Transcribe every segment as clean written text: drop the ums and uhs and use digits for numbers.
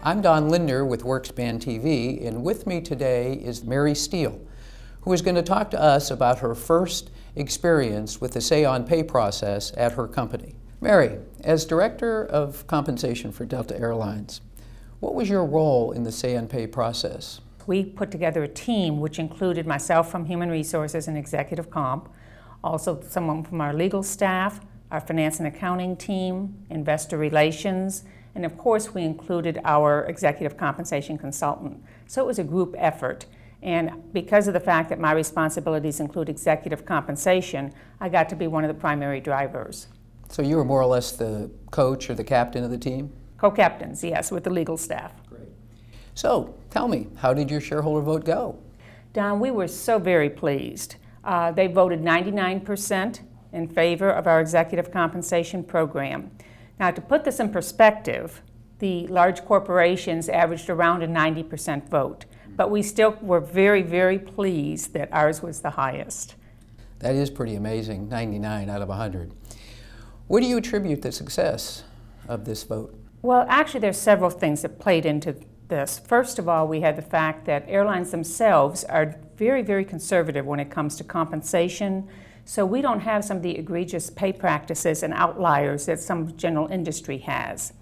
I'm Don Lindner with WorkSpan TV, and with me today is Mary Steele, who is going to talk to us about her first experience with the say-on-pay process at her company. Mary, as Director of Compensation for Delta Airlines, what was your role in the say-on-pay process? We put together a team which included myself from Human Resources and Executive Comp, also someone from our legal staff, our finance and accounting team, investor relations, and of course we included our executive compensation consultant. So it was a group effort. And because of the fact that my responsibilities include executive compensation, I got to be one of the primary drivers. So you were more or less the coach or the captain of the team? Co-captains, yes, with the legal staff. Great. So tell me, how did your shareholder vote go? Don, we were so very pleased. They voted 99% in favor of our executive compensation program. Now, to put this in perspective, the large corporations averaged around a 90% vote, but we still were very, very pleased that ours was the highest. That is pretty amazing, 99 out of 100. What do you attribute the success of this vote? Well, actually, there's several things that played into this. First of all, we had the fact that airlines themselves are very, very conservative when it comes to compensation. So we don't have some of the egregious pay practices and outliers that some general industry has.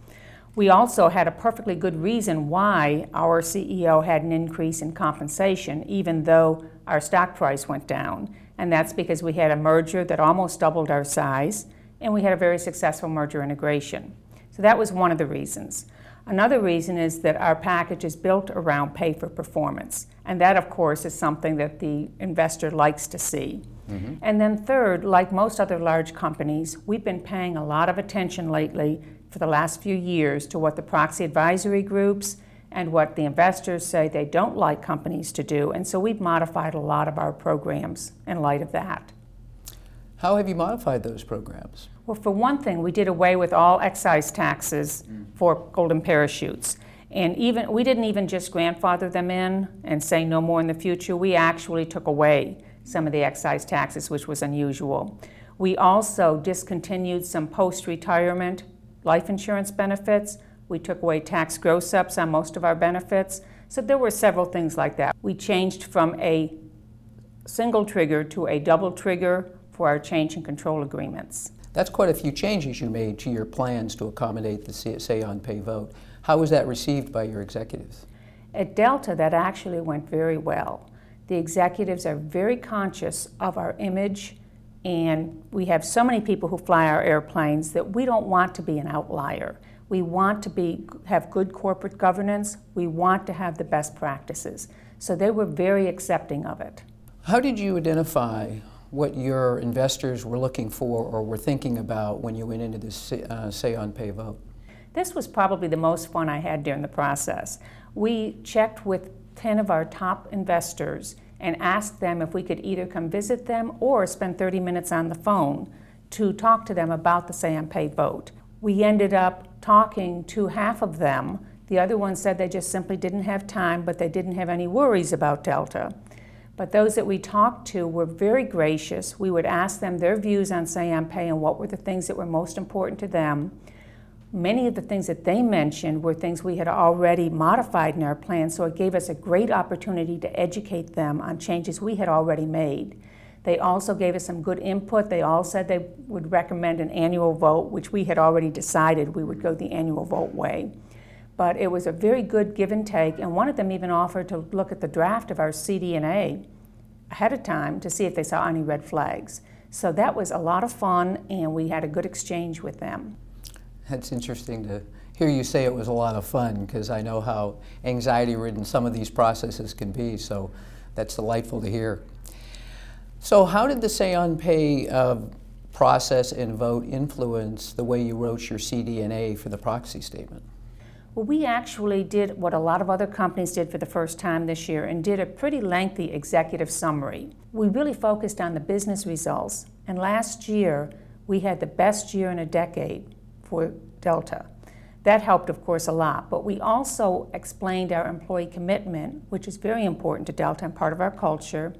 We also had a perfectly good reason why our CEO had an increase in compensation, even though our stock price went down. And that's because we had a merger that almost doubled our size, and we had a very successful merger integration. So that was one of the reasons. Another reason is that our package is built around pay for performance. And that, of course, is something that the investor likes to see. Mm-hmm. And then third, like most other large companies, we've been paying a lot of attention lately for the last few years to what the proxy advisory groups and what the investors say they don't like companies to do. And so we've modified a lot of our programs in light of that. How have you modified those programs? Well, for one thing, we did away with all excise taxes for golden parachutes. And we didn't even just grandfather them in and say no more in the future. We actually took away some of the excise taxes, which was unusual. We also discontinued some post-retirement life insurance benefits. We took away tax gross-ups on most of our benefits. So there were several things like that. We changed from a single trigger to a double trigger for our change and control agreements. That's quite a few changes you made to your plans to accommodate the say-on-pay vote. How was that received by your executives? At Delta, that actually went very well. The executives are very conscious of our image, and we have so many people who fly our airplanes that we don't want to be an outlier. We want to have good corporate governance. We want to have the best practices. So they were very accepting of it. How did you identify what your investors were looking for or were thinking about when you went into this say-on-pay vote? This was probably the most fun I had during the process. We checked with 10 of our top investors and asked them if we could either come visit them or spend 30 minutes on the phone to talk to them about the say-on-pay vote. We ended up talking to half of them. The other ones said they just simply didn't have time, but they didn't have any worries about Delta. But those that we talked to were very gracious. We would ask them their views on say-on-pay and what were the things that were most important to them. Many of the things that they mentioned were things we had already modified in our plan, so it gave us a great opportunity to educate them on changes we had already made. They also gave us some good input. They all said they would recommend an annual vote, which we had already decided we would go the annual vote way. But it was a very good give and take, and one of them even offered to look at the draft of our CD&A ahead of time to see if they saw any red flags. So that was a lot of fun, and we had a good exchange with them. That's interesting to hear you say it was a lot of fun, because I know how anxiety-ridden some of these processes can be, so that's delightful to hear. So how did the say-on-pay process and vote influence the way you wrote your CD&A for the proxy statement? Well, we actually did what a lot of other companies did for the first time this year and did a pretty lengthy executive summary. We really focused on the business results, and last year we had the best year in a decade for Delta. That helped, of course, a lot, but we also explained our employee commitment, which is very important to Delta and part of our culture.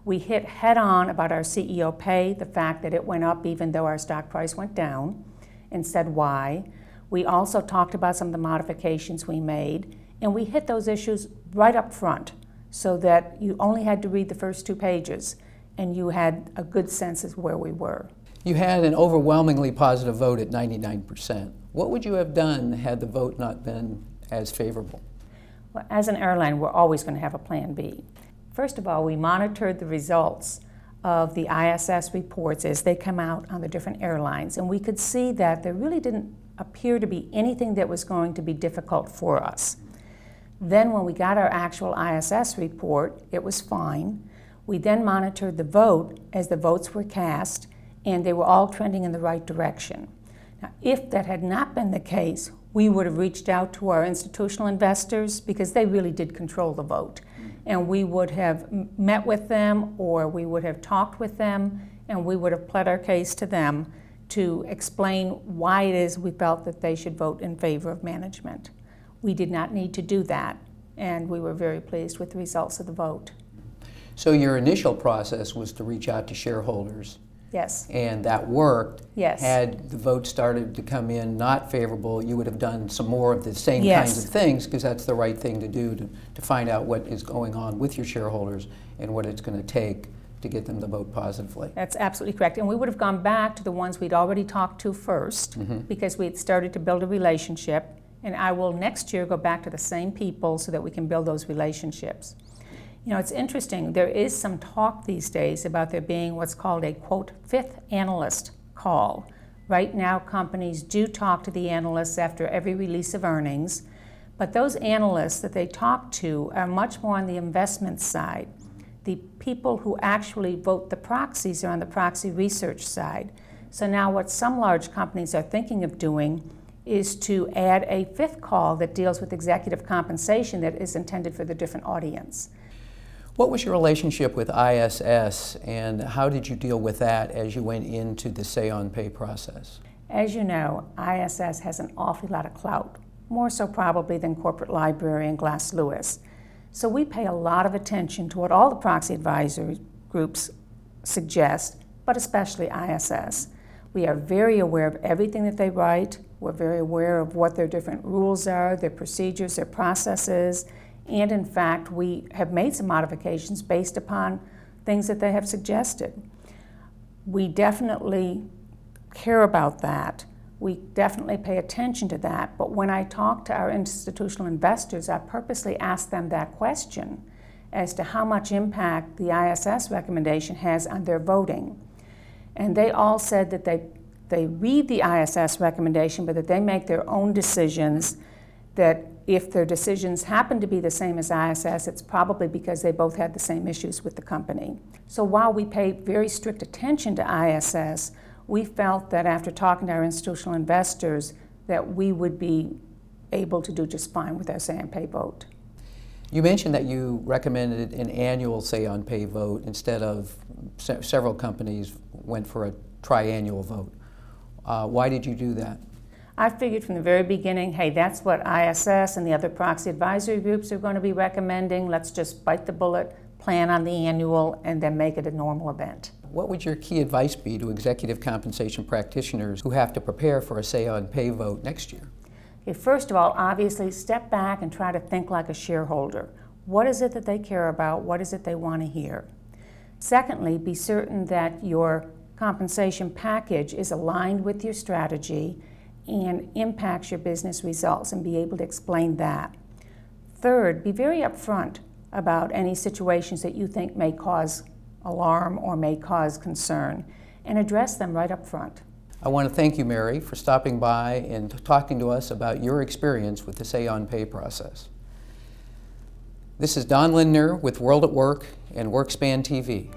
We hit head-on about our CEO pay, the fact that it went up even though our stock price went down, and said why. We also talked about some of the modifications we made, and we hit those issues right up front so that you only had to read the first 2 pages and you had a good sense of where we were. You had an overwhelmingly positive vote at 99%. What would you have done had the vote not been as favorable? Well, as an airline, we're always going to have a plan B. First of all, we monitored the results of the ISS reports as they come out on the different airlines, and we could see that there really didn't appear to be anything that was going to be difficult for us. Then when we got our actual ISS report, it was fine. We then monitored the vote as the votes were cast, and they were all trending in the right direction. Now, if that had not been the case, we would have reached out to our institutional investors because they really did control the vote. And we would have met with them, or we would have talked with them, and we would have pled our case to them to explain why it is we felt that they should vote in favor of management. We did not need to do that, and we were very pleased with the results of the vote. So your initial process was to reach out to shareholders. Yes. And that worked. Yes. Had the vote started to come in not favorable, you would have done some more of the same Yes. kinds of things, because that's the right thing to do to find out what is going on with your shareholders and what it's going to take to get them to vote positively. That's absolutely correct. And we would have gone back to the ones we'd already talked to first, because we had started to build a relationship. And I will next year go back to the same people so that we can build those relationships. You know, it's interesting, there is some talk these days about there being what's called a, quote, 5th analyst call. Right now, companies do talk to the analysts after every release of earnings, but those analysts that they talk to are much more on the investment side. The people who actually vote the proxies are on the proxy research side. So now what some large companies are thinking of doing is to add a 5th call that deals with executive compensation that is intended for the different audience. What was your relationship with ISS, and how did you deal with that as you went into the say-on-pay process? As you know, ISS has an awful lot of clout, more so probably than Corporate Library and Glass Lewis. So we pay a lot of attention to what all the proxy advisory groups suggest, but especially ISS. We are very aware of everything that they write. We're very aware of what their different rules are, their procedures, their processes. And in fact, we have made some modifications based upon things that they have suggested. We definitely care about that. We definitely pay attention to that. But when I talk to our institutional investors, I purposely ask them that question as to how much impact the ISS recommendation has on their voting. And they all said that they read the ISS recommendation, but that they make their own decisions, that if their decisions happen to be the same as ISS, it's probably because they both had the same issues with the company. So while we pay very strict attention to ISS, we felt that after talking to our institutional investors that we would be able to do just fine with our say-on-pay vote. You mentioned that you recommended an annual say-on-pay vote instead of several companies went for a triannual vote. Why did you do that? I figured from the very beginning, hey, that's what ISS and the other proxy advisory groups are going to be recommending. Let's just bite the bullet, plan on the annual, and then make it a normal event. What would your key advice be to executive compensation practitioners who have to prepare for a say-on-pay vote next year? Okay, first of all, obviously, step back and try to think like a shareholder. What is it that they care about? What is it they want to hear? Secondly, be certain that your compensation package is aligned with your strategy and impacts your business results, and be able to explain that. Third, be very upfront about any situations that you think may cause alarm or may cause concern, and address them right up front. I want to thank you, Mary, for stopping by and talking to us about your experience with the say-on-pay process. This is Don Lindner with World at Work and WorkSpan TV.